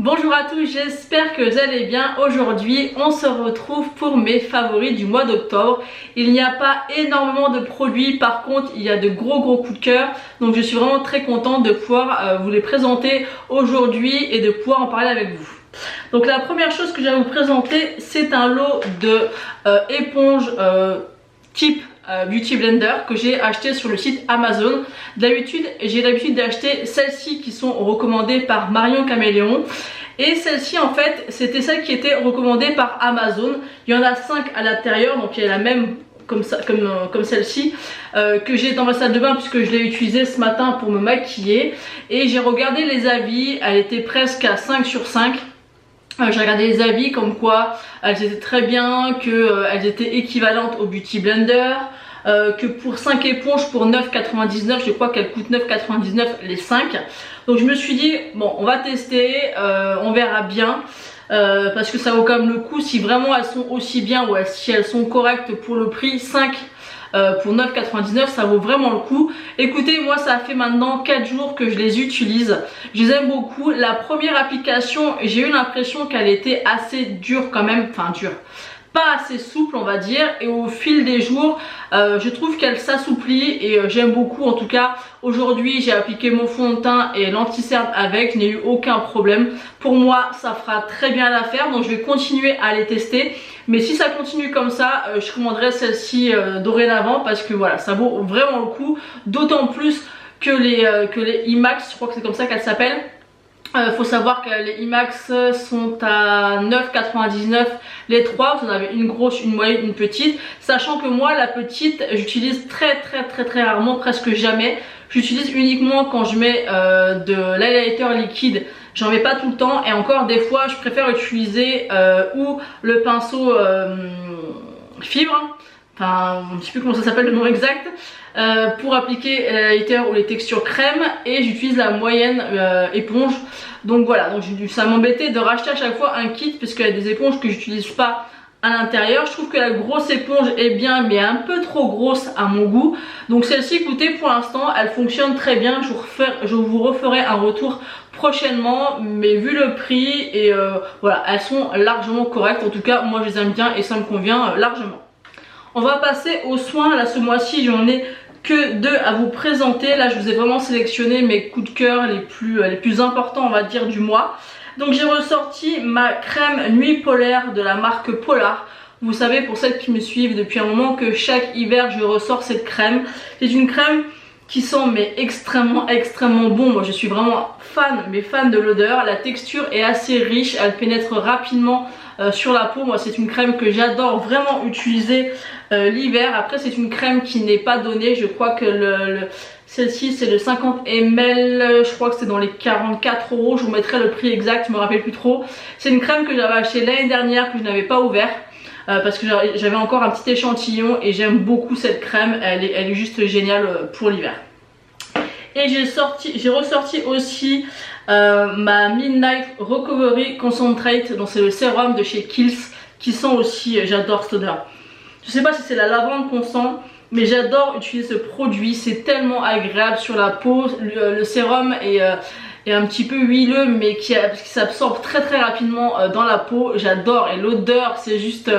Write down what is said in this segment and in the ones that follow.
Bonjour à tous, j'espère que vous allez bien. Aujourd'hui, on se retrouve pour mes favoris du mois d'octobre. Il n'y a pas énormément de produits, par contre, il y a de gros coups de cœur. Donc je suis vraiment très contente de pouvoir vous les présenter aujourd'hui et de pouvoir en parler avec vous. Donc la première chose que je vais vous présenter, c'est un lot de éponges type Beauty Blender que j'ai acheté sur le site Amazon. D'habitude, j'ai l'habitude d'acheter celles-ci qui sont recommandées par Marion Caméléon. Et celle-ci, en fait, c'était celle qui était recommandée par Amazon. Il y en a 5 à l'intérieur, donc il y a la même comme celle-ci que j'ai dans ma salle de bain puisque je l'ai utilisée ce matin pour me maquiller. Et j'ai regardé les avis, elle était presque à 5 sur 5. J'ai regardé les avis comme quoi elles étaient très bien, qu'elles étaient équivalentes au Beauty Blender, que pour 5 éponges pour 9,99, je crois qu'elles coûtent 9,99 les 5. Donc je me suis dit bon, on va tester, on verra bien. Parce que ça vaut quand même le coup si vraiment elles sont aussi bien ou si elles sont correctes pour le prix. 5 pour 9,99 ça vaut vraiment le coup. Écoutez, moi ça fait maintenant 4 jours que je les utilise, je les aime beaucoup. La première application, j'ai eu l'impression qu'elle était assez dure quand même, enfin dure, pas assez souple on va dire, et au fil des jours je trouve qu'elle s'assouplit et j'aime beaucoup. En tout cas aujourd'hui j'ai appliqué mon fond de teint et l'anti-cerne avec, je n'ai eu aucun problème. Pour moi ça fera très bien l'affaire, donc je vais continuer à les tester. Mais si ça continue comme ça, je commanderai celle-ci dorénavant parce que voilà, ça vaut vraiment le coup. D'autant plus que les IMAX, je crois que c'est comme ça qu'elles s'appellent. Faut savoir que les IMAX sont à 9,99 les 3, vous en avez une grosse, une moyenne, une petite. Sachant que moi la petite j'utilise très rarement, presque jamais. J'utilise uniquement quand je mets de l'highlighter liquide. J'en mets pas tout le temps et encore des fois je préfère utiliser ou le pinceau fibre, enfin je sais plus comment ça s'appelle le nom exact, pour appliquer l'highlighter ou les textures crème, et j'utilise la moyenne éponge. Donc voilà, donc ça m'embêtait de racheter à chaque fois un kit puisqu'il y a des éponges que j'utilise pas à l'intérieur. Je trouve que la grosse éponge est bien mais un peu trop grosse à mon goût. Donc celle-ci, écoutez, pour l'instant elle fonctionne très bien. Je vous referai un retour prochainement, mais vu le prix et voilà, elles sont largement correctes. En tout cas moi je les aime bien et ça me convient largement. On va passer aux soins. Là ce mois-ci j'en ai que 2 à vous présenter. Là je vous ai vraiment sélectionné mes coups de cœur les plus importants on va dire du mois. Donc j'ai ressorti ma crème nuit polaire de la marque Polar. Vous savez, pour celles qui me suivent depuis un moment, que chaque hiver je ressors cette crème. C'est une crème qui sent mais extrêmement bon. Moi je suis vraiment fan de l'odeur. La texture est assez riche, elle pénètre rapidement sur la peau. Moi c'est une crème que j'adore vraiment utiliser l'hiver. Après c'est une crème qui n'est pas donnée. Je crois que celle-ci c'est le 50 ml, je crois que c'est dans les 44 €. Je vous mettrai le prix exact, je me rappelle plus trop. C'est une crème que j'avais achetée l'année dernière, que je n'avais pas ouvert. Parce que j'avais encore un petit échantillon et j'aime beaucoup cette crème, elle est juste géniale pour l'hiver. Et j'ai ressorti aussi ma Midnight Recovery Concentrate, donc c'est le sérum de chez Kiehl's qui sent aussi, j'adore cette odeur. Je sais pas si c'est la lavande qu'on sent, mais j'adore utiliser ce produit, c'est tellement agréable sur la peau. Le sérum est un petit peu huileux mais qui s'absorbe très rapidement dans la peau. J'adore, et l'odeur c'est juste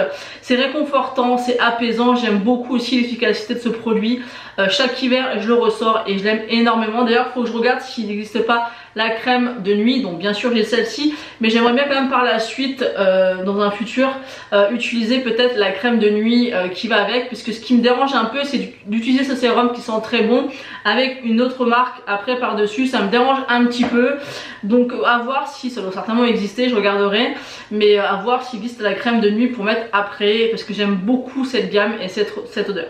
c'est réconfortant, c'est apaisant. J'aime beaucoup aussi l'efficacité de ce produit. Chaque hiver je le ressors et je l'aime énormément. D'ailleurs il faut que je regarde s'il n'existe pas la crème de nuit, donc bien sûr j'ai celle-ci, mais j'aimerais bien quand même par la suite dans un futur utiliser peut-être la crème de nuit qui va avec, puisque ce qui me dérange un peu c'est d'utiliser ce sérum qui sent très bon avec une autre marque après par dessus. Ça me dérange un petit peu, donc à voir si ça doit certainement exister, je regarderai, mais à voir s'il existe la crème de nuit pour mettre après, parce que j'aime beaucoup cette gamme et cette odeur.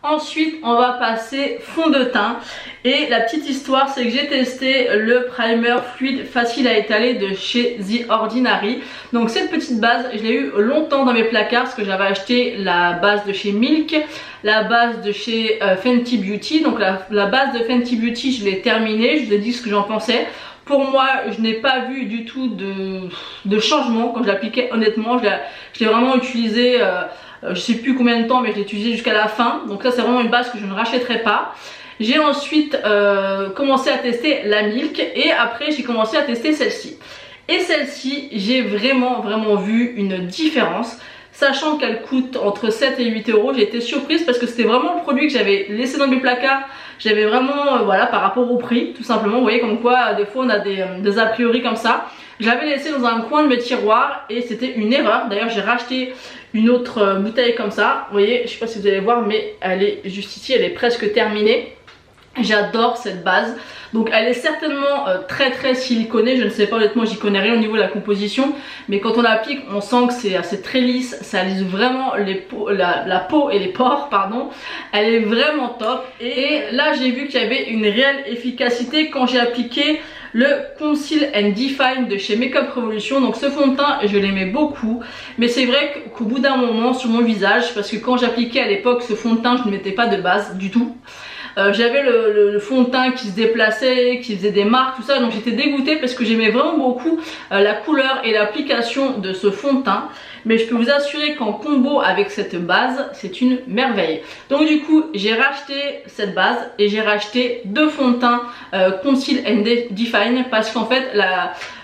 Ensuite on va passer fond de teint, et la petite histoire c'est que j'ai testé le primer fluide facile à étaler de chez The Ordinary. Donc cette petite base je l'ai eu longtemps dans mes placards parce que j'avais acheté la base de chez Milk, la base de chez Fenty Beauty. Donc la base de Fenty Beauty je l'ai terminée, je vous ai dit ce que j'en pensais. Pour moi je n'ai pas vu du tout de changement quand je l'appliquais, honnêtement. Je l'ai vraiment utilisé je sais plus combien de temps, mais je l'ai utilisé jusqu'à la fin. Donc ça c'est vraiment une base que je ne rachèterai pas. J'ai ensuite commencé à tester la Milk, et après j'ai commencé à tester celle-ci. Et celle-ci, j'ai vraiment vu une différence. Sachant qu'elle coûte entre 7 et 8 euros, j'ai été surprise parce que c'était vraiment le produit que j'avais laissé dans mes placards. J'avais vraiment, voilà, par rapport au prix, tout simplement. Vous voyez comme quoi, des fois on a des a priori comme ça. Je l'avais laissé dans un coin de mes tiroirs et c'était une erreur. D'ailleurs, j'ai racheté une autre bouteille comme ça. Vous voyez, je sais pas si vous allez voir, mais elle est juste ici, elle est presque terminée. J'adore cette base. Donc elle est certainement très siliconée, je ne sais pas, honnêtement j'y connais rien au niveau de la composition, mais quand on l'applique on sent que c'est très lisse, ça lisse vraiment la peau et les pores, pardon. Elle est vraiment top et là j'ai vu qu'il y avait une réelle efficacité quand j'ai appliqué le Conceal and Define de chez Makeup Revolution. Donc ce fond de teint je l'aimais beaucoup, mais c'est vrai qu'au bout d'un moment sur mon visage, parce que quand j'appliquais à l'époque ce fond de teint je ne mettais pas de base du tout. J'avais le fond de teint qui se déplaçait, qui faisait des marques, tout ça, donc j'étais dégoûtée parce que j'aimais vraiment beaucoup la couleur et l'application de ce fond de teint. Mais je peux vous assurer qu'en combo avec cette base, c'est une merveille. Donc du coup, j'ai racheté cette base et j'ai racheté deux fonds de teint Conceal and Define parce qu'en fait,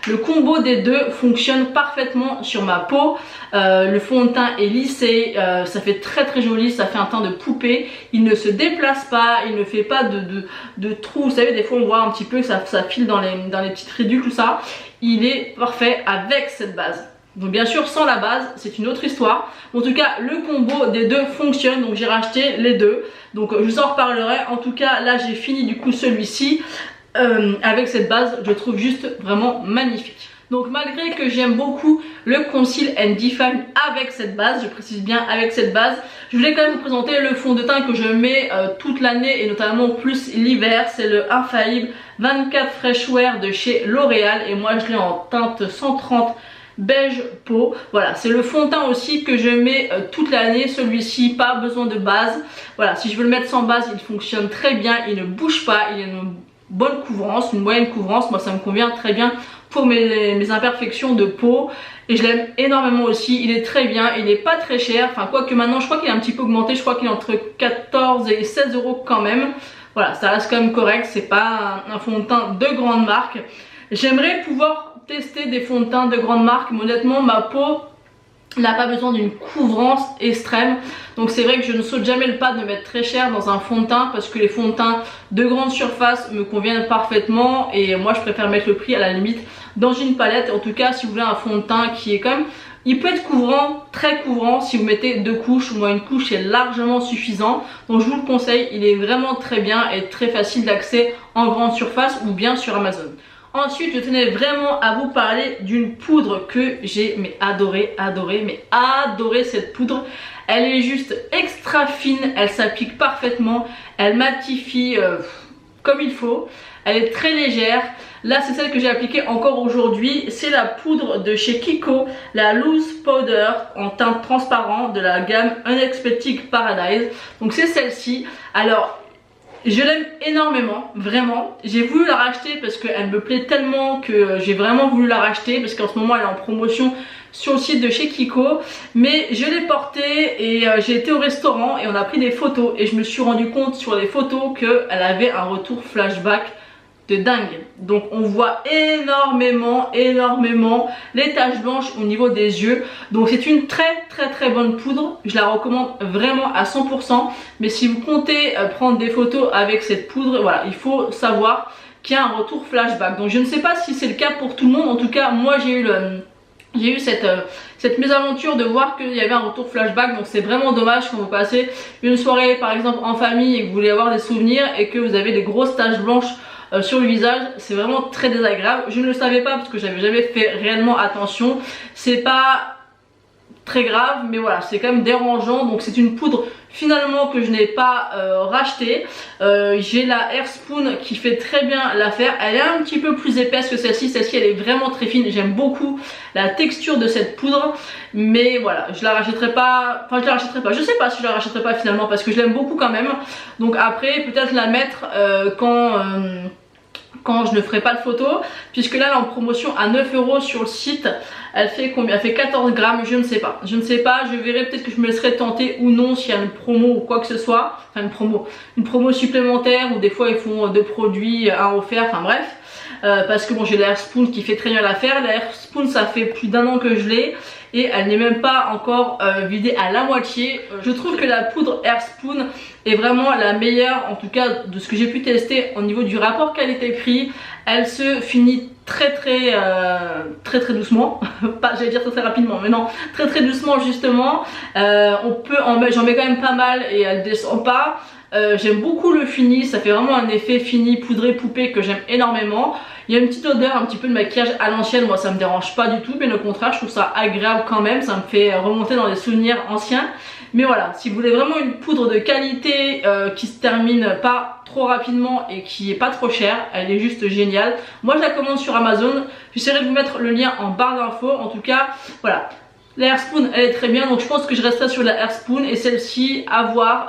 le combo des deux fonctionne parfaitement sur ma peau. Le fond de teint est lissé, ça fait très joli, ça fait un teint de poupée. Il ne se déplace pas, il ne fait pas de trous. Vous savez, des fois on voit un petit peu que ça file dans les petites ridules, tout ça. Il est parfait avec cette base. Donc bien sûr sans la base c'est une autre histoire. En tout cas le combo des deux fonctionne, donc j'ai racheté les deux. Donc je vous en reparlerai. En tout cas là j'ai fini du coup celui-ci avec cette base, je trouve juste vraiment magnifique. Donc malgré que j'aime beaucoup le Conceal and Define avec cette base, je précise bien avec cette base, je voulais quand même vous présenter le fond de teint que je mets toute l'année et notamment plus l'hiver. C'est le Infaillible 24 Fresh Wear de chez L'Oréal et moi je l'ai en teinte 130 beige peau. Voilà, c'est le fond de teint aussi que je mets toute l'année. Celui-ci, pas besoin de base. Voilà, si je veux le mettre sans base, il fonctionne très bien, il ne bouge pas, il a une bonne couvrance, une moyenne couvrance. Moi ça me convient très bien pour mes imperfections de peau et je l'aime énormément aussi. Il est très bien, il n'est pas très cher, enfin quoique maintenant je crois qu'il est un petit peu augmenté, je crois qu'il est entre 14 et 16 euros quand même. Voilà, ça reste quand même correct, c'est pas un fond de teint de grande marque. J'aimerais pouvoir tester des fonds de teint de grande marque, mais honnêtement ma peau n'a pas besoin d'une couvrance extrême, donc c'est vrai que je ne saute jamais le pas de mettre très cher dans un fond de teint parce que les fonds de teint de grande surface me conviennent parfaitement et moi je préfère mettre le prix à la limite dans une palette. En tout cas si vous voulez un fond de teint qui est quand même, il peut être couvrant, très couvrant si vous mettez deux couches. Moi une couche est largement suffisant, donc je vous le conseille, il est vraiment très bien et très facile d'accès en grande surface ou bien sur Amazon. Ensuite, je tenais vraiment à vous parler d'une poudre que j'ai adoré cette poudre. Elle est juste extra fine, elle s'applique parfaitement, elle matifie comme il faut. Elle est très légère. Là, c'est celle que j'ai appliquée encore aujourd'hui. C'est la poudre de chez Kiko, la Loose Powder en teinte transparent de la gamme Unexpected Paradise. Donc c'est celle-ci. Alors, je l'aime énormément, vraiment. J'ai voulu la racheter parce qu'elle me plaît tellement que j'ai vraiment voulu la racheter parce qu'en ce moment elle est en promotion sur le site de chez Kiko. Mais je l'ai portée et j'ai été au restaurant et on a pris des photos et je me suis rendu compte sur les photos qu'elle avait un retour flashback de dingue. Donc on voit énormément les taches blanches au niveau des yeux. Donc c'est une très bonne poudre, je la recommande vraiment à 100%. Mais si vous comptez prendre des photos avec cette poudre, voilà, il faut savoir qu'il y a un retour flashback. Donc je ne sais pas si c'est le cas pour tout le monde. En tout cas moi j'ai eu cette mésaventure de voir qu'il y avait un retour flashback. Donc c'est vraiment dommage quand vous passez une soirée par exemple en famille et que vous voulez avoir des souvenirs et que vous avez des grosses taches blanches sur le visage. C'est vraiment très désagréable. Je ne le savais pas parce que j'avais jamais fait réellement attention. C'est pas très grave mais voilà, c'est quand même dérangeant. Donc c'est une poudre finalement que je n'ai pas rachetée. J'ai la Air Spoon qui fait très bien l'affaire. Elle est un petit peu plus épaisse que celle-ci. Celle-ci elle est vraiment très fine. J'aime beaucoup la texture de cette poudre. Mais voilà, je la rachèterai pas. Enfin je la rachèterai pas. Je sais pas si je la rachèterai pas finalement parce que je l'aime beaucoup quand même. Donc après peut-être la mettre quand je ne ferai pas de photo, puisque là elle est en promotion à 9 € sur le site. Elle fait combien? Elle fait 14 grammes, je ne sais pas. Je ne sais pas, je verrai, peut-être que je me laisserai tenter ou non s'il y a une promo ou quoi que ce soit. Enfin une promo supplémentaire ou des fois ils font deux produits, un offert, enfin bref. parce que bon, j'ai la Airspoon qui fait très bien l'affaire. La Airspoon, ça fait plus d'1 an que je l'ai et elle n'est même pas encore vidée à la moitié. Je trouve que la poudre Airspoon est vraiment la meilleure, en tout cas de ce que j'ai pu tester au niveau du rapport qualité-prix. Elle se finit très doucement, pas j'allais dire très rapidement, mais non, très doucement justement. J'en mets quand même pas mal et elle descend pas. J'aime beaucoup le fini, ça fait vraiment un effet fini poudré poupée que j'aime énormément. Il y a une petite odeur un petit peu de maquillage à l'ancienne, moi ça me dérange pas du tout, mais au contraire je trouve ça agréable quand même, ça me fait remonter dans des souvenirs anciens. Mais voilà, si vous voulez vraiment une poudre de qualité qui se termine pas trop rapidement et qui est pas trop chère, elle est juste géniale. Moi je la commande sur Amazon, j'essaierai de vous mettre le lien en barre d'infos. En tout cas voilà, la Airspoon elle est très bien, donc je pense que je resterai sur la Airspoon et celle-ci à voir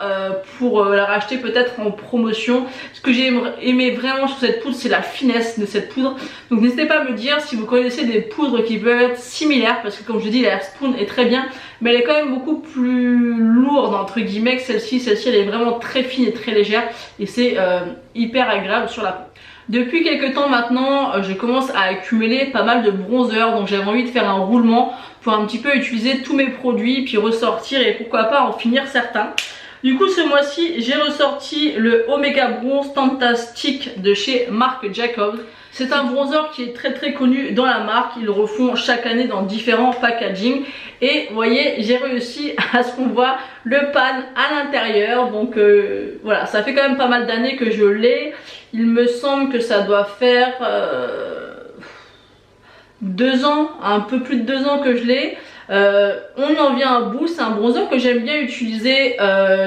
pour la racheter peut-être en promotion. Ce que j'ai aimé vraiment sur cette poudre, c'est la finesse de cette poudre. Donc n'hésitez pas à me dire si vous connaissez des poudres qui peuvent être similaires, parce que comme je dis, la Airspoon est très bien, mais elle est quand même beaucoup plus lourde entre guillemets que celle-ci. Celle-ci elle est vraiment très fine et très légère et c'est hyper agréable sur la peau. Depuis quelques temps maintenant, je commence à accumuler pas mal de bronzers, donc j'avais envie de faire un roulement pour un petit peu utiliser tous mes produits, puis ressortir et pourquoi pas en finir certains. Du coup ce mois-ci j'ai ressorti le Omega Bronze Fantastic de chez Marc Jacobs. C'est un bronzer qui est très connu dans la marque, ils le refont chaque année dans différents packaging. Et vous voyez, j'ai réussi à ce qu'on voit le pan à l'intérieur. Donc voilà, ça fait quand même pas mal d'années que je l'ai. Il me semble que ça doit faire 2 ans, un peu plus de 2 ans que je l'ai. On en vient à bout, c'est un bronzer que j'aime bien utiliser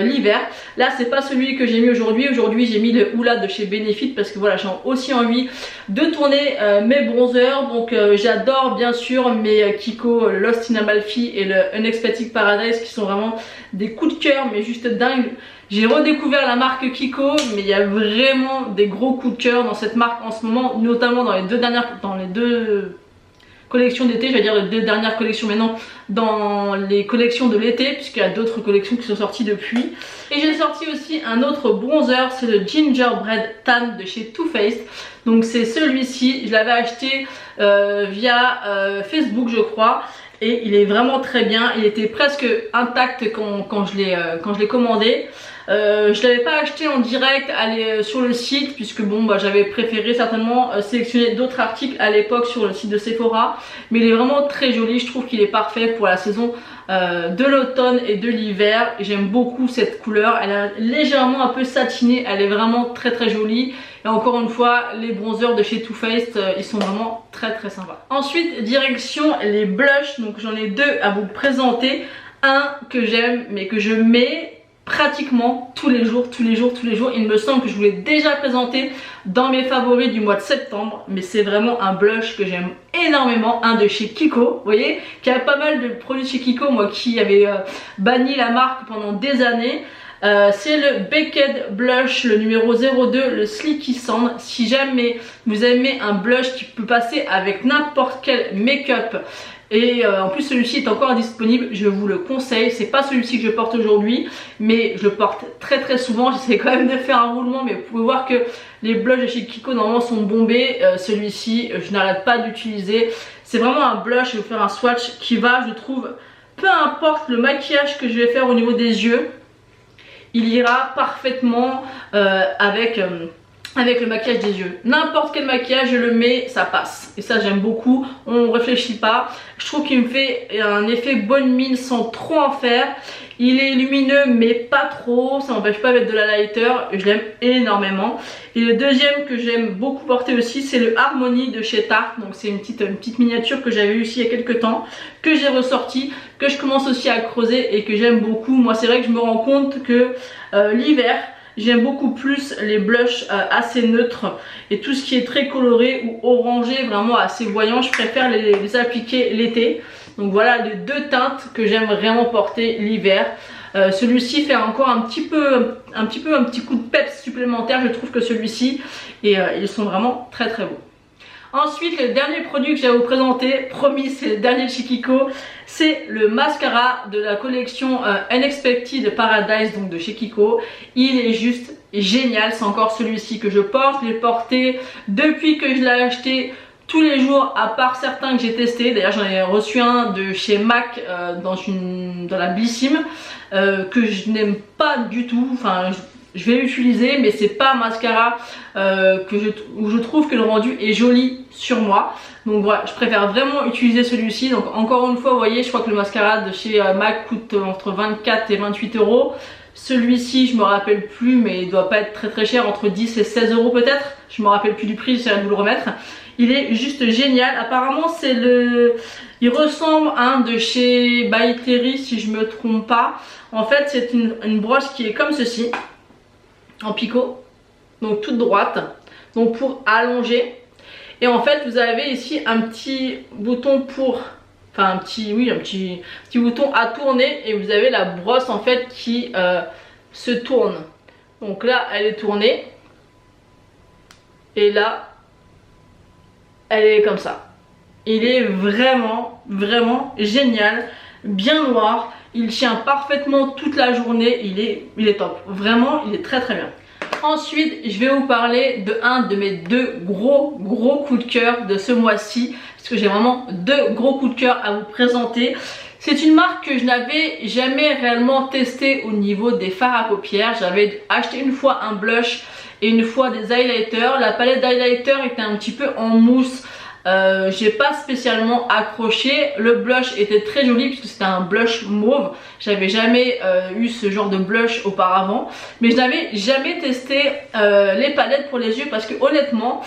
l'hiver. Là c'est pas celui que j'ai mis aujourd'hui. Aujourd'hui j'ai mis le Hoola de chez Benefit parce que voilà, j'ai aussi envie de tourner mes bronzers. Donc j'adore bien sûr mes Kiko Lost in Amalfi et le Unexpected Paradise qui sont vraiment des coups de cœur mais juste dingues. J'ai redécouvert la marque Kiko, mais il y a vraiment des gros coups de cœur dans cette marque en ce moment, notamment dans les deux collections d'été, je vais dire les 2 dernières collections, mais non, dans les collections de l'été, puisqu'il y a d'autres collections qui sont sorties depuis. Et j'ai sorti aussi un autre bronzer, c'est le Gingerbread Tan de chez Too Faced. Donc c'est celui-ci, je l'avais acheté via Facebook je crois. Et il est vraiment très bien, il était presque intact quand je l'ai commandé. Je l'avais pas acheté en direct sur le site puisque bon bah j'avais préféré certainement sélectionner d'autres articles à l'époque sur le site de Sephora, mais il est vraiment très joli, je trouve qu'il est parfait pour la saison de l'automne et de l'hiver. J'aime beaucoup cette couleur, elle est légèrement un peu satinée, elle est vraiment très jolie. Et encore une fois, les bronzers de chez Too Faced, ils sont vraiment très sympas. Ensuite, direction les blushs, donc j'en ai 2 à vous présenter. Un que j'aime mais que je mets pratiquement tous les jours. Il me semble que je vous l'ai déjà présenté dans mes favoris du mois de septembre, mais c'est vraiment un blush que j'aime énormément, un de chez Kiko, vous voyez, qui a pas mal de produits chez Kiko, moi qui avais banni la marque pendant des années. C'est le Baked Blush, le numéro 02, le Sleeky Sand. Si jamais vous aimez un blush qui peut passer avec n'importe quel make-up, et en plus celui-ci est encore disponible, je vous le conseille. C'est pas celui-ci que je porte aujourd'hui, mais je le porte très souvent. J'essaie quand même de faire un roulement, mais vous pouvez voir que les blushs de chez Kiko normalement sont bombés. Celui-ci je n'arrête pas d'utiliser. C'est vraiment un blush, je vais vous faire un swatch qui va, je trouve, peu importe le maquillage que je vais faire au niveau des yeux, il ira parfaitement avec le maquillage des yeux. N'importe quel maquillage je le mets, ça passe. Et ça j'aime beaucoup, on réfléchit pas. Je trouve qu'il me fait un effet bonne mine sans trop en faire. Il est lumineux mais pas trop, ça n'empêche pas d'être de la lighter, je l'aime énormément. Et le deuxième que j'aime beaucoup porter aussi, c'est le Harmony de chez Tarte. Donc c'est une petite miniature que j'avais eu ici il y a quelques temps, que j'ai ressorti, que je commence aussi à creuser et que j'aime beaucoup. Moi c'est vrai que je me rends compte que l'hiver, j'aime beaucoup plus les blushs assez neutres et tout ce qui est très coloré ou orangé, vraiment assez voyant, je préfère les appliquer l'été. Donc voilà les 2 teintes que j'aime vraiment porter l'hiver. Celui-ci fait encore un petit coup de peps supplémentaire, je trouve, que celui-ci, et ils sont vraiment très beaux. Ensuite, le dernier produit que j'ai à vous présenter, promis c'est le dernier de chez Kiko, c'est le mascara de la collection Unexpected Paradise, donc de chez Kiko. Il est juste génial. C'est encore celui-ci que je porte. Je l'ai porté depuis que je l'ai acheté tous les jours, à part certains que j'ai testés. D'ailleurs j'en ai reçu un de chez MAC dans la Blissim que je n'aime pas du tout. Enfin je vais l'utiliser, mais c'est pas un mascara où je trouve que le rendu est joli sur moi. Donc voilà, je préfère vraiment utiliser celui-ci. Donc encore une fois, vous voyez, je crois que le mascara de chez MAC coûte entre 24 et 28 euros. Celui-ci, je me rappelle plus, mais il doit pas être très très cher, entre 10 et 16 euros peut-être. Je me rappelle plus du prix, j'essaierai de vous le remettre. Il est juste génial. Apparemment, c'est il ressemble à un de chez By Terry, si je me trompe pas. En fait, c'est une brosse qui est comme ceci, en picot, donc toute droite, donc pour allonger. Et en fait vous avez ici un petit bouton pour, enfin un petit bouton à tourner, et vous avez la brosse en fait qui se tourne. Donc là elle est tournée, et là elle est comme ça. Il est vraiment génial, bien noir. Il tient parfaitement toute la journée, il est top. Vraiment, il est très bien. Ensuite, je vais vous parler de un de mes deux gros coups de cœur de ce mois-ci. Parce que j'ai vraiment deux gros coups de cœur à vous présenter. C'est une marque que je n'avais jamais réellement testée au niveau des fards à paupières. J'avais acheté une fois un blush et une fois des highlighters. La palette d'highlighter était un petit peu en mousse. J'ai pas spécialement accroché. Le blush était très joli puisque c'était un blush mauve. J'avais jamais eu ce genre de blush auparavant, mais je n'avais jamais testé les palettes pour les yeux parce que honnêtement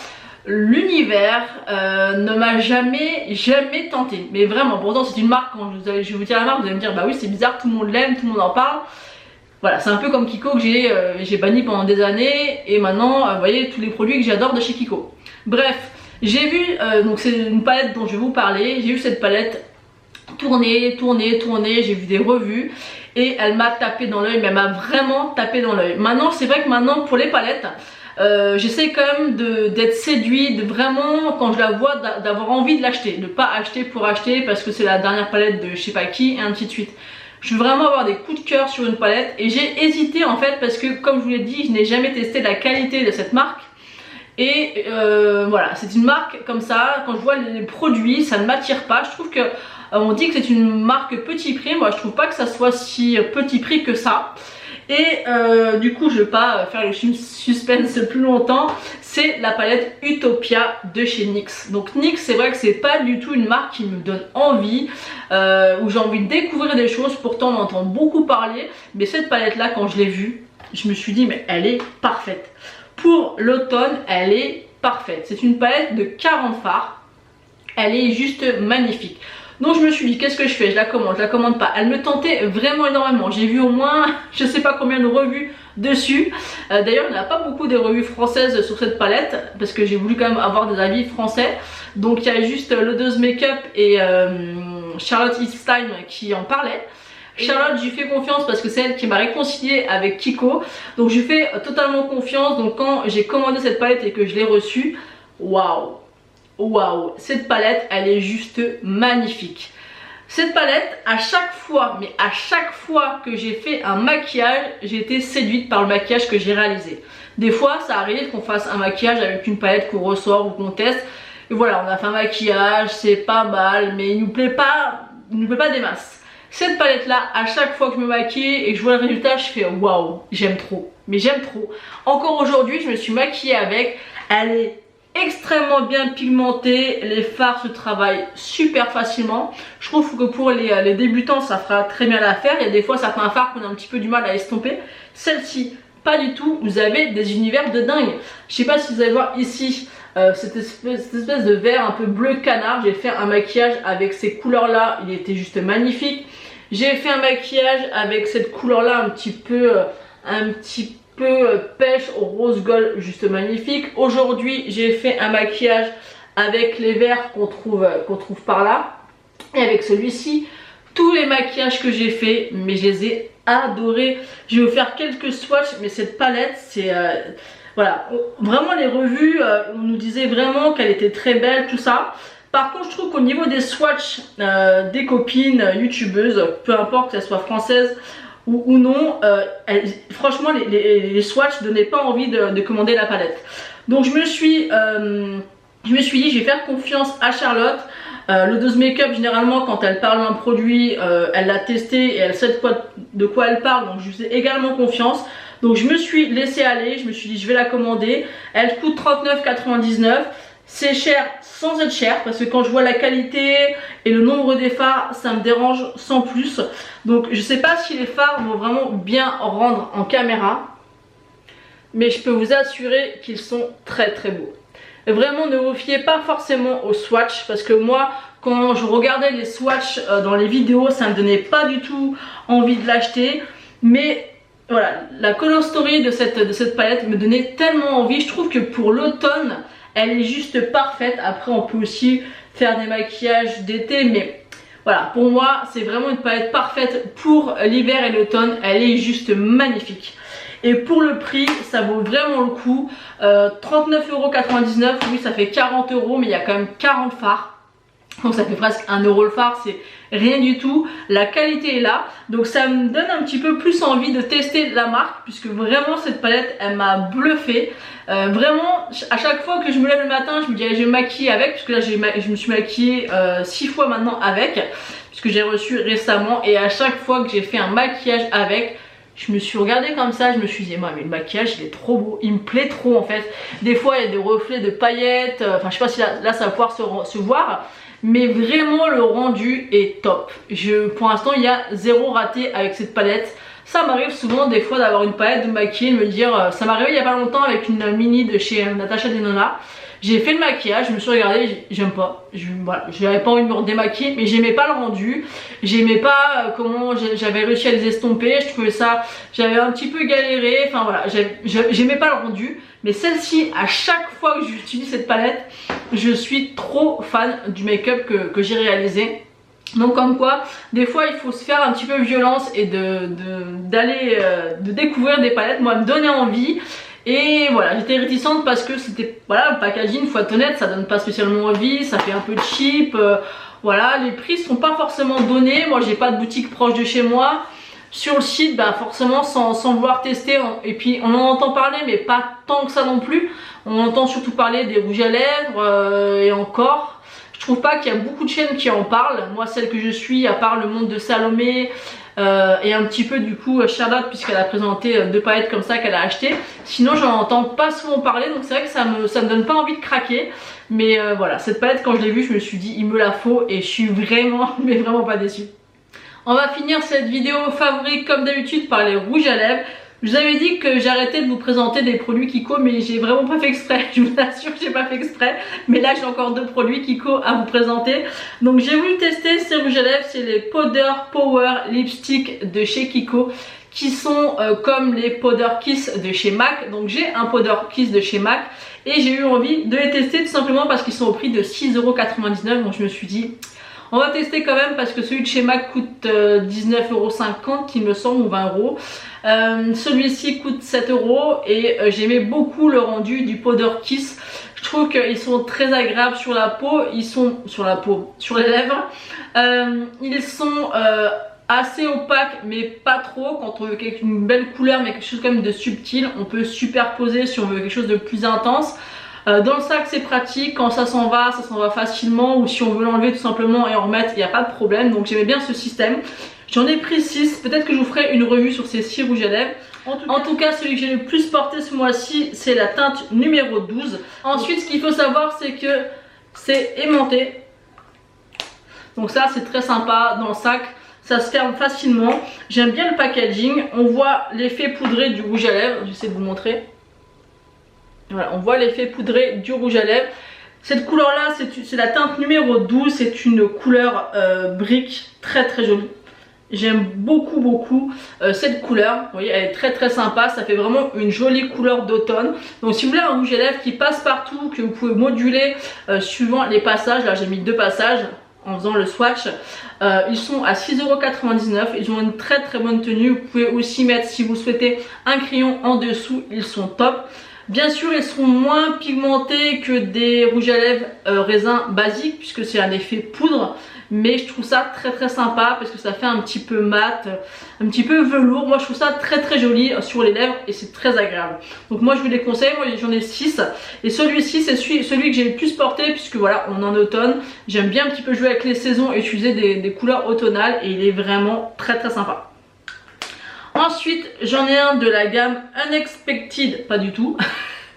l'univers ne m'a jamais tenté. Mais vraiment, pourtant c'est une marque, quand je vais vous dire la marque, vous allez me dire bah oui c'est bizarre, tout le monde l'aime, tout le monde en parle. Voilà, c'est un peu comme Kiko que j'ai banni pendant des années, et maintenant vous voyez tous les produits que j'adore de chez Kiko. Bref, j'ai vu, donc c'est une palette dont je vais vous parler. J'ai vu cette palette tourner, j'ai vu des revues et elle m'a tapé dans l'œil, mais elle m'a vraiment tapé dans l'œil. Maintenant c'est vrai que maintenant pour les palettes, j'essaie quand même d'être séduite, de vraiment quand je la vois d'avoir envie de l'acheter, de pas acheter pour acheter parce que c'est la dernière palette de je sais pas qui et ainsi de suite. Je veux vraiment avoir des coups de cœur sur une palette, et j'ai hésité en fait parce que comme je vous l'ai dit, je n'ai jamais testé la qualité de cette marque. Et voilà, c'est une marque comme ça, quand je vois les produits, ça ne m'attire pas. Je trouve que on dit que c'est une marque petit prix, moi je trouve pas que ça soit si petit prix que ça. Et du coup je vais pas faire le suspense plus longtemps. C'est la palette Utopia de chez NYX. Donc NYX, c'est vrai que c'est pas du tout une marque qui me donne envie, où j'ai envie de découvrir des choses. Pourtant on entend beaucoup parler, mais cette palette là, quand je l'ai vue, je me suis dit mais elle est parfaite. Pour l'automne, elle est parfaite. C'est une palette de 40 fards. Elle est juste magnifique. Donc je me suis dit, qu'est-ce que je fais? Je la commande pas. Elle me tentait vraiment énormément. J'ai vu au moins, je sais pas combien de revues dessus. D'ailleurs, il n'y a pas beaucoup de revues françaises sur cette palette, parce que j'ai voulu quand même avoir des avis français. Donc il y a juste L'Odeuse Makeup et Charlotte Eaststein qui en parlaient. Charlotte, je lui fais confiance parce que c'est elle qui m'a réconciliée avec Kiko. Donc je lui fais totalement confiance. Donc quand j'ai commandé cette palette et que je l'ai reçue, waouh, cette palette elle est juste magnifique. Cette palette, à chaque fois que j'ai fait un maquillage, j'ai été séduite par le maquillage que j'ai réalisé. Des fois ça arrive qu'on fasse un maquillage avec une palette qu'on ressort ou qu'on teste, et voilà, on a fait un maquillage, c'est pas mal, mais il nous plaît pas des masses. Cette palette là, à chaque fois que je me maquille et que je vois le résultat, je fais waouh, j'aime trop, mais j'aime trop. Encore aujourd'hui, je me suis maquillée avec, elle est extrêmement bien pigmentée, les fards se travaillent super facilement. Je trouve que pour les débutants ça fera très bien l'affaire. Il y a des fois certains fards qu'on a un petit peu du mal à estomper. Celle-ci, pas du tout, vous avez des univers de dingue. Je sais pas si vous allez voir ici cette espèce de vert un peu bleu canard. J'ai fait un maquillage avec ces couleurs là, il était juste magnifique. J'ai fait un maquillage avec cette couleur là un petit peu pêche au rose gold, juste magnifique. Aujourd'hui j'ai fait un maquillage avec les verts qu'on trouve par là, et avec celui-ci. Tous les maquillages que j'ai fait, mais je les ai adorés. Je vais vous faire quelques swatchs, mais cette palette c'est voilà, vraiment les revues on nous disait vraiment qu'elle était très belle, tout ça. Par contre je trouve qu'au niveau des swatchs des copines youtubeuses, peu importe qu'elles soient françaises ou non, franchement les swatchs donnaient pas envie de commander la palette. Donc je me suis dit, je vais faire confiance à Charlotte. L'Odeuse Make-up, généralement quand elle parle d'un produit, elle l'a testé et elle sait de quoi elle parle, donc je lui fais également confiance. Donc je me suis laissée aller, je me suis dit je vais la commander. Elle coûte 39,99 €. C'est cher sans être cher, parce que quand je vois la qualité et le nombre des fards, ça me dérange sans plus. Donc je sais pas si les fards vont vraiment bien rendre en caméra, mais je peux vous assurer qu'ils sont très très beaux. Vraiment, ne vous fiez pas forcément aux swatchs, parce que moi quand je regardais les swatchs dans les vidéos, ça me donnait pas du tout envie de l'acheter. Mais voilà, la color story de cette palette me donnait tellement envie. Je trouve que pour l'automne, elle est juste parfaite. Après on peut aussi faire des maquillages d'été, mais voilà, pour moi c'est vraiment une palette parfaite pour l'hiver et l'automne. Elle est juste magnifique. Et pour le prix, ça vaut vraiment le coup. 39,99 €, oui ça fait 40 €, mais il y a quand même 40 fards. Donc ça fait presque 1 € le fard, c'est rien du tout. La qualité est là, donc ça me donne un petit peu plus envie de tester la marque, puisque vraiment cette palette elle m'a bluffé. Vraiment à chaque fois que je me lève le matin, je me dis allez, je vais me maquiller avec, puisque là je me suis maquillée 6 fois maintenant avec, puisque j'ai reçu récemment. Et à chaque fois que j'ai fait un maquillage avec, je me suis regardée comme ça, je me suis dit moi mais le maquillage il est trop beau, il me plaît trop en fait. Des fois il y a des reflets de paillettes, enfin je sais pas si là ça va pouvoir se voir, mais vraiment le rendu est top. Pour l'instant il y a 0 raté avec cette palette. Ça m'arrive souvent des fois d'avoir une palette de maquiller, de me dire, ça m'est arrivé il y a pas longtemps avec une mini de chez Natasha Denona. J'ai fait le maquillage, je me suis regardée, j'aime pas, voilà, j'avais pas envie de me redémaquiller, mais j'aimais pas le rendu, j'aimais pas comment j'avais réussi à les estomper, je trouvais ça, j'avais un petit peu galéré, enfin voilà, j'aimais pas le rendu. Mais celle-ci, à chaque fois que j'utilise cette palette, je suis trop fan du make-up que j'ai réalisé. Donc comme quoi, des fois il faut se faire un petit peu violence et de découvrir des palettes. Moi, elle me donnait envie. Et voilà, j'étais réticente parce que c'était, voilà, le packaging, faut être honnête, ça donne pas spécialement envie, ça fait un peu cheap. Voilà, les prix sont pas forcément donnés. Moi j'ai pas de boutique proche de chez moi. Sur le site, bah forcément sans vouloir tester, et puis on en entend parler mais pas tant que ça non plus. On entend surtout parler des rouges à lèvres et encore, je trouve pas qu'il y a beaucoup de chaînes qui en parlent. Moi celle que je suis, à part le monde de Salomé et un petit peu du coup Charlotte, puisqu'elle a présenté 2 palettes comme ça qu'elle a acheté, sinon j'en entends pas souvent parler, donc c'est vrai que ça me donne pas envie de craquer. Mais voilà, cette palette quand je l'ai vue, je me suis dit il me la faut, et je suis vraiment mais vraiment pas déçue. On va finir cette vidéo favori comme d'habitude par les rouges à lèvres. Je vous avais dit que j'arrêtais de vous présenter des produits Kiko, mais j'ai vraiment pas fait exprès. Je vous assure que j'ai pas fait exprès. Mais là j'ai encore 2 produits Kiko à vous présenter. Donc j'ai voulu tester ces rouges à lèvres, c'est les Powder Power Lipstick de chez Kiko, qui sont comme les Powder Kiss de chez MAC. Donc j'ai un Powder Kiss de chez MAC et j'ai eu envie de les tester tout simplement parce qu'ils sont au prix de 6,99 €. Donc je me suis dit, on va tester quand même, parce que celui de chez MAC coûte 19,50 € il me semble, ou 20 €. Celui-ci coûte 7 € et j'aimais beaucoup le rendu du Powder Kiss. Je trouve qu'ils sont très agréables sur la peau, sur les lèvres. Ils sont assez opaques mais pas trop. Quand on veut une belle couleur mais quelque chose quand même de subtil, on peut superposer si on veut quelque chose de plus intense. Dans le sac c'est pratique, quand ça s'en va facilement, ou si on veut l'enlever tout simplement et en remettre, il n'y a pas de problème. Donc j'aimais bien ce système. J'en ai pris 6, peut-être que je vous ferai une revue sur ces 6 rouges à lèvres. En tout cas celui que j'ai le plus porté ce mois-ci, c'est la teinte numéro 12. Ensuite ce qu'il faut savoir, c'est que c'est aimanté. Donc ça c'est très sympa dans le sac, ça se ferme facilement. J'aime bien le packaging, on voit l'effet poudré du rouge à lèvres, j'essaie de vous montrer. Voilà, on voit l'effet poudré du rouge à lèvres. Cette couleur là, c'est la teinte numéro 12, c'est une couleur brique, très très jolie. J'aime beaucoup cette couleur, vous voyez, elle est très très sympa, ça fait vraiment une jolie couleur d'automne. Donc si vous voulez un rouge à lèvres qui passe partout, que vous pouvez moduler suivant les passages, là j'ai mis 2 passages en faisant le swatch, ils sont à 6,99 €, ils ont une très très bonne tenue. Vous pouvez aussi mettre, si vous souhaitez, un crayon en dessous, ils sont top. Bien sûr ils seront moins pigmentés que des rouges à lèvres raisin basiques puisque c'est un effet poudre, mais je trouve ça très sympa parce que ça fait un petit peu mat, un petit peu velours. Moi je trouve ça très joli sur les lèvres et c'est très agréable. Donc moi je vous les conseille, moi j'en ai 6 et celui-ci c'est celui que j'ai le plus porté puisque voilà on est en automne. J'aime bien un petit peu jouer avec les saisons et utiliser des couleurs automnales et il est vraiment très sympa. Ensuite j'en ai un de la gamme Unexpected, pas du tout.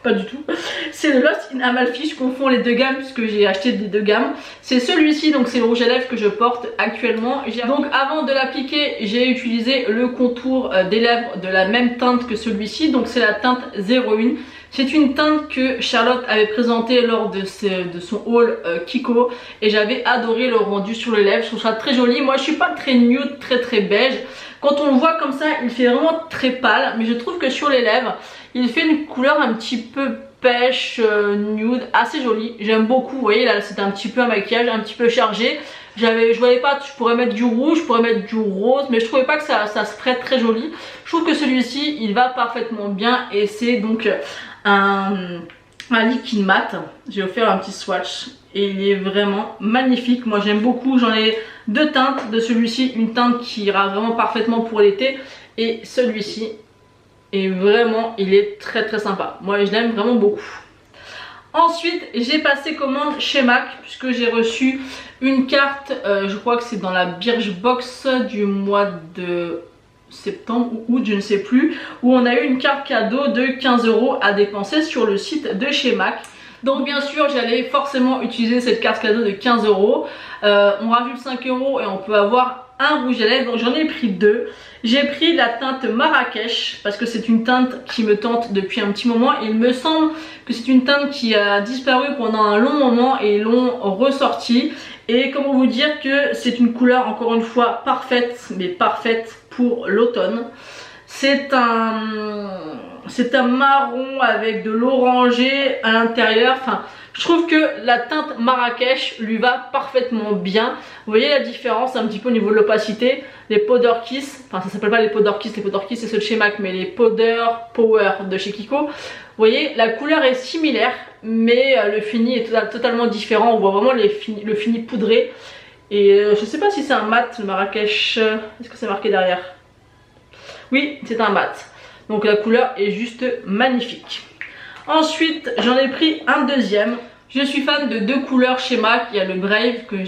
Pas du tout. C'est le Lost in Amalfi, je confonds les deux gammes puisque j'ai acheté des deux gammes. C'est celui-ci, donc c'est le rouge à lèvres que je porte actuellement. Donc avant de l'appliquer, j'ai utilisé le contour des lèvres de la même teinte que celui-ci. Donc c'est la teinte 01. C'est une teinte que Charlotte avait présentée lors de son haul Kiko et j'avais adoré le rendu sur les lèvres. Je trouve ça très joli. Moi je suis pas très nude, très beige. Quand on le voit comme ça, il fait vraiment très pâle, mais je trouve que sur les lèvres, il fait une couleur un petit peu pêche, nude, assez jolie. J'aime beaucoup, vous voyez là c'est un petit peu un maquillage, un petit peu chargé. Je voyais pas, je pourrais mettre du rouge, je pourrais mettre du rose, mais je trouvais pas que ça se ferait très joli. Je trouve que celui-ci, il va parfaitement bien et c'est donc un liquide mat. J'ai offert un petit swatch et il est vraiment magnifique. Moi j'aime beaucoup, j'en ai deux teintes de celui-ci, une teinte qui ira vraiment parfaitement pour l'été et celui-ci. Et vraiment il est très sympa, moi je l'aime vraiment beaucoup. Ensuite j'ai passé commande chez MAC puisque j'ai reçu une carte, je crois que c'est dans la Birchbox du mois de septembre ou août, je ne sais plus, où on a eu une carte cadeau de 15 € à dépenser sur le site de chez MAC. Donc bien sûr j'allais forcément utiliser cette carte cadeau de 15 €. On rajoute 5 € et on peut avoir un rouge à lèvres. Donc j'en ai pris deux. J'ai pris la teinte Marrakech parce que c'est une teinte qui me tente depuis un petit moment. Il me semble que c'est une teinte qui a disparu pendant un long moment et ils l'ont ressorti. Et comment vous dire que c'est une couleur encore une fois parfaite, mais parfaite pour l'automne. C'est un marron avec de l'orangé à l'intérieur. Enfin, je trouve que la teinte Marrakech lui va parfaitement bien. Vous voyez la différence un petit peu au niveau de l'opacité. Les Powder Kiss, enfin ça s'appelle pas les Powder Kiss c'est ceux de chez MAC, mais les Powder Power de chez Kiko. Vous voyez, la couleur est similaire, mais le fini est totalement différent. On voit vraiment le fini poudré. Et je sais pas si c'est un mat, le Marrakech. Est-ce que c'est marqué derrière? Oui, c'est un mat. Donc la couleur est juste magnifique. Ensuite, j'en ai pris un deuxième. Je suis fan de deux couleurs chez MAC. Il y a le Brave que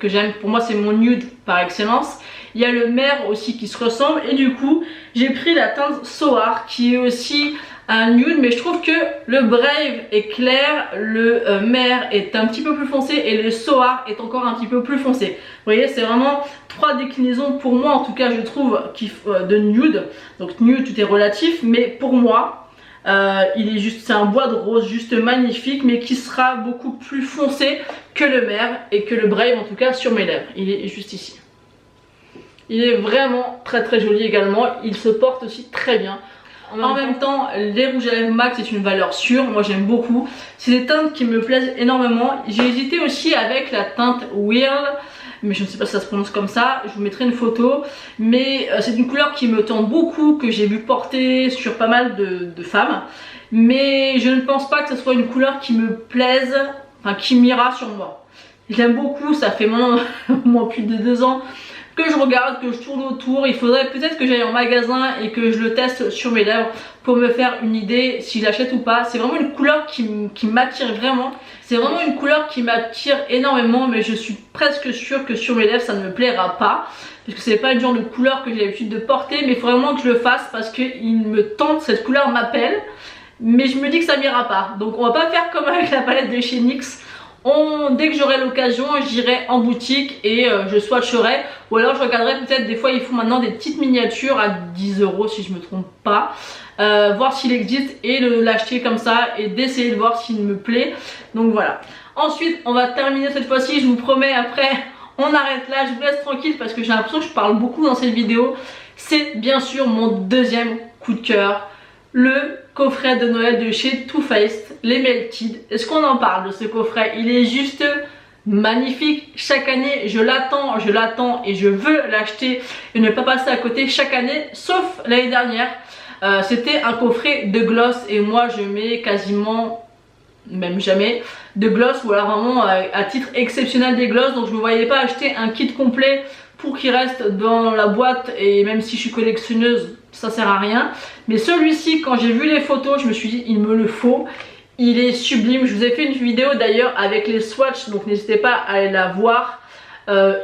j'aime. Pour moi, c'est mon nude par excellence. Il y a le Mer aussi qui se ressemble. Et du coup, j'ai pris la teinte Soar qui est aussi un nude. Mais je trouve que le Brave est clair, le Mer est un petit peu plus foncé et le Soar est encore un petit peu plus foncé. Vous voyez, c'est vraiment trois déclinaisons pour moi, en tout cas, je trouve, de nude. Donc nude, tout est relatif. Mais pour moi... c'est un bois de rose juste magnifique mais qui sera beaucoup plus foncé que le Mer et que le Brave en tout cas sur mes lèvres. Il est juste ici. Il est vraiment très joli également, il se porte aussi très bien. En même temps, les rouges à lèvres MAC c'est une valeur sûre, moi j'aime beaucoup. C'est des teintes qui me plaisent énormément. J'ai hésité aussi avec la teinte Whirl, mais je ne sais pas si ça se prononce comme ça, je vous mettrai une photo. Mais c'est une couleur qui me tente beaucoup, que j'ai vu porter sur pas mal de femmes. Mais je ne pense pas que ce soit une couleur qui me plaise, enfin qui m'ira sur moi. J'aime beaucoup, ça fait maintenant plus de 2 ans que je regarde, que je tourne autour. Il faudrait peut-être que j'aille en magasin et que je le teste sur mes lèvres pour me faire une idée si je l'achète ou pas. C'est vraiment une couleur qui m'attire vraiment. C'est vraiment une couleur qui m'attire énormément, mais je suis presque sûre que sur mes lèvres ça ne me plaira pas. Parce que c'est pas le genre de couleur que j'ai l'habitude de porter, mais il faut vraiment que je le fasse parce qu'il me tente, cette couleur m'appelle. Mais je me dis que ça m'ira pas. Donc on va pas faire comme avec la palette de chez NYX. Dès que j'aurai l'occasion, j'irai en boutique et je swatcherai. Ou alors je regarderai peut-être, des fois ils font maintenant des petites miniatures à 10 € si je me trompe pas. Voir s'il existe et l'acheter comme ça et d'essayer de voir s'il me plaît. Donc voilà. Ensuite on va terminer cette fois-ci, je vous promets, après on arrête là, je vous laisse tranquille parce que j'ai l'impression que je parle beaucoup dans cette vidéo. C'est bien sûr mon deuxième coup de cœur, le coffret de Noël de chez Too Faced, les Melted. Est-ce qu'on en parle de ce coffret? Il est juste magnifique. Chaque année je l'attends et je veux l'acheter et ne pas passer à côté chaque année, sauf l'année dernière. C'était un coffret de gloss et moi je mets quasiment, même jamais, de gloss ou alors vraiment à titre exceptionnel des gloss. Donc je ne me voyais pas acheter un kit complet pour qu'il reste dans la boîte, et même si je suis collectionneuse ça sert à rien. Mais celui-ci, quand j'ai vu les photos, je me suis dit il me le faut. Il est sublime. Je vous ai fait une vidéo d'ailleurs avec les swatchs, donc n'hésitez pas à aller la voir.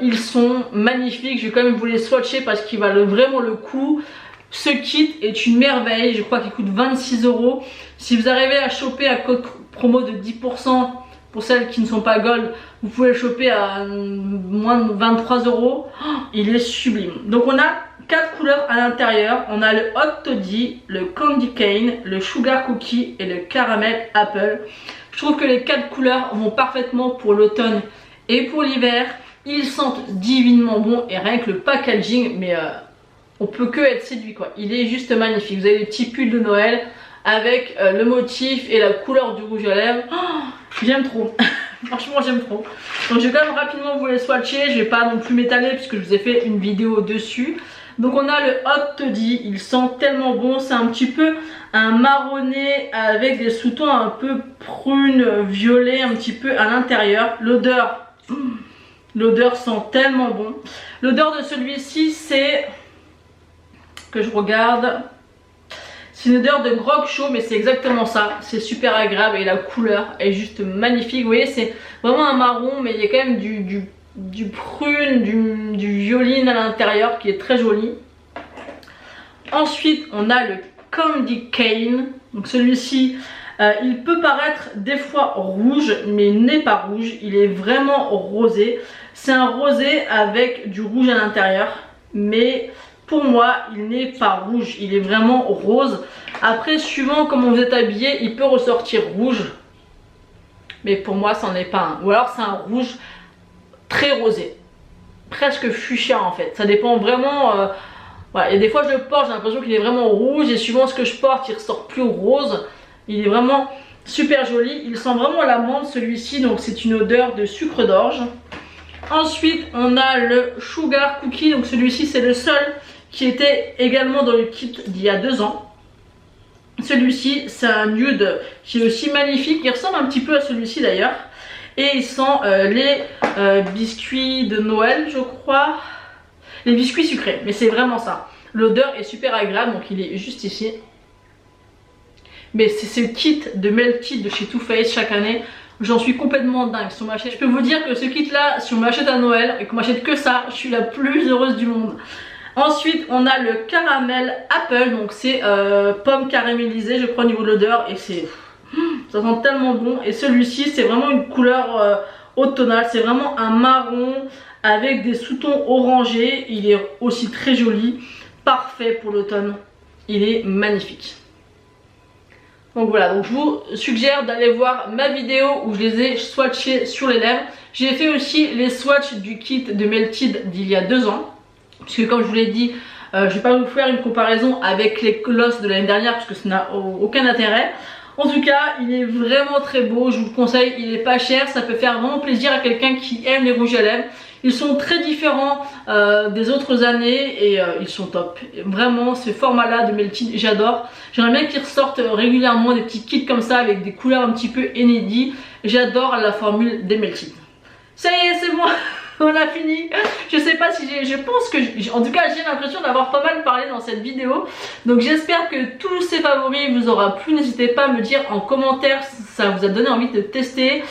Ils sont magnifiques. Je vais quand même vous les swatcher parce qu'ils valent vraiment le coup. Ce kit est une merveille. Je crois qu'il coûte 26 €. Si vous arrivez à choper à code promo de 10% pour celles qui ne sont pas gold, vous pouvez le choper à moins de 23 €. Oh, il est sublime. Donc on a 4 couleurs à l'intérieur. On a le Hot Toddy, le Candy Cane, le Sugar Cookie et le Caramel Apple. Je trouve que les 4 couleurs vont parfaitement pour l'automne et pour l'hiver. Ils sentent divinement bon et rien que le packaging, mais on peut que être séduit quoi. Il est juste magnifique. Vous avez des petits pulls de Noël avec le motif et la couleur du rouge à lèvres. Oh, j'aime trop. Franchement j'aime trop. Donc je vais quand même rapidement vous les swatcher. Je vais pas non plus m'étaler puisque je vous ai fait une vidéo dessus. Donc on a le Hot Toddy. Il sent tellement bon. C'est un petit peu un marronné avec des sous-tons un peu prune, violet un petit peu à l'intérieur. L'odeur sent tellement bon. L'odeur de celui-ci c'est, que je regarde, c'est une odeur de grog chaud, mais c'est exactement ça. C'est super agréable et la couleur est juste magnifique. Vous voyez, c'est vraiment un marron, mais il y a quand même du prune, du violine à l'intérieur qui est très joli. Ensuite, on a le Candy Cane. Donc celui-ci, il peut paraître des fois rouge, mais il n'est pas rouge. Il est vraiment rosé. C'est un rosé avec du rouge à l'intérieur, mais pour moi il n'est pas rouge, il est vraiment rose. Après suivant comment vous êtes habillé, il peut ressortir rouge, mais pour moi ça n'en est pas un. Ou alors c'est un rouge très rosé, presque fuchsia en fait. Ça dépend vraiment. Voilà. Et des fois je le porte, j'ai l'impression qu'il est vraiment rouge, et suivant ce que je porte il ressort plus rose. Il est vraiment super joli. Il sent vraiment l'amande celui-ci, donc c'est une odeur de sucre d'orge. Ensuite on a le Sugar Cookie. Donc celui-ci c'est le seul qui était également dans le kit d'il y a 2 ans. Celui-ci c'est un nude qui est aussi magnifique. Il ressemble un petit peu à celui-ci d'ailleurs. Et il sent les biscuits de Noël je crois. Les biscuits sucrés, mais c'est vraiment ça. L'odeur est super agréable, donc il est juste ici. Mais c'est ce kit de Melted de chez Too Faced chaque année. J'en suis complètement dingue. Si on m'achète, je peux vous dire que ce kit là, si on m'achète à Noël et qu'on m'achète que ça, je suis la plus heureuse du monde. Ensuite on a le Caramel Apple. Donc c'est pomme caramélisée je crois au niveau de l'odeur. Et c'est, ça sent tellement bon. Et celui-ci c'est vraiment une couleur automnale. C'est vraiment un marron avec des sous-tons orangés. Il est aussi très joli. Parfait pour l'automne. Il est magnifique. Donc voilà, donc je vous suggère d'aller voir ma vidéo où je les ai swatchés sur les lèvres. J'ai fait aussi les swatchs du kit de Melted d'il y a 2 ans. Puisque comme je vous l'ai dit, je ne vais pas vous faire une comparaison avec les gloss de l'année dernière parce que ça n'a aucun intérêt. En tout cas, il est vraiment très beau, je vous le conseille, il est pas cher, ça peut faire vraiment plaisir à quelqu'un qui aime les rouges à lèvres. Ils sont très différents des autres années et ils sont top. Vraiment, ce format-là de Melted, j'adore. J'aimerais bien qu'ils ressortent régulièrement des petits kits comme ça avec des couleurs un petit peu inédites. J'adore la formule des Melted. Ça y est, c'est bon. On a fini. Je sais pas si je pense que en tout cas j'ai l'impression d'avoir pas mal parlé dans cette vidéo. Donc j'espère que tous ces favoris vous aura plu. N'hésitez pas à me dire en commentaire si ça vous a donné envie de tester,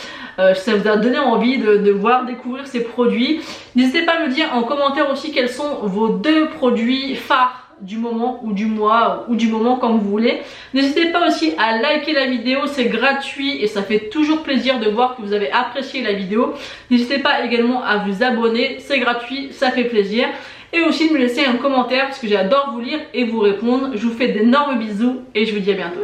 si ça vous a donné envie de voir découvrir ces produits. N'hésitez pas à me dire en commentaire aussi quels sont vos 2 produits phares du moment ou du mois ou du moment comme vous voulez. N'hésitez pas aussi à liker la vidéo, c'est gratuit et ça fait toujours plaisir de voir que vous avez apprécié la vidéo. N'hésitez pas également à vous abonner, c'est gratuit, ça fait plaisir. Et aussi de me laisser un commentaire parce que j'adore vous lire et vous répondre. Je vous fais d'énormes bisous et je vous dis à bientôt.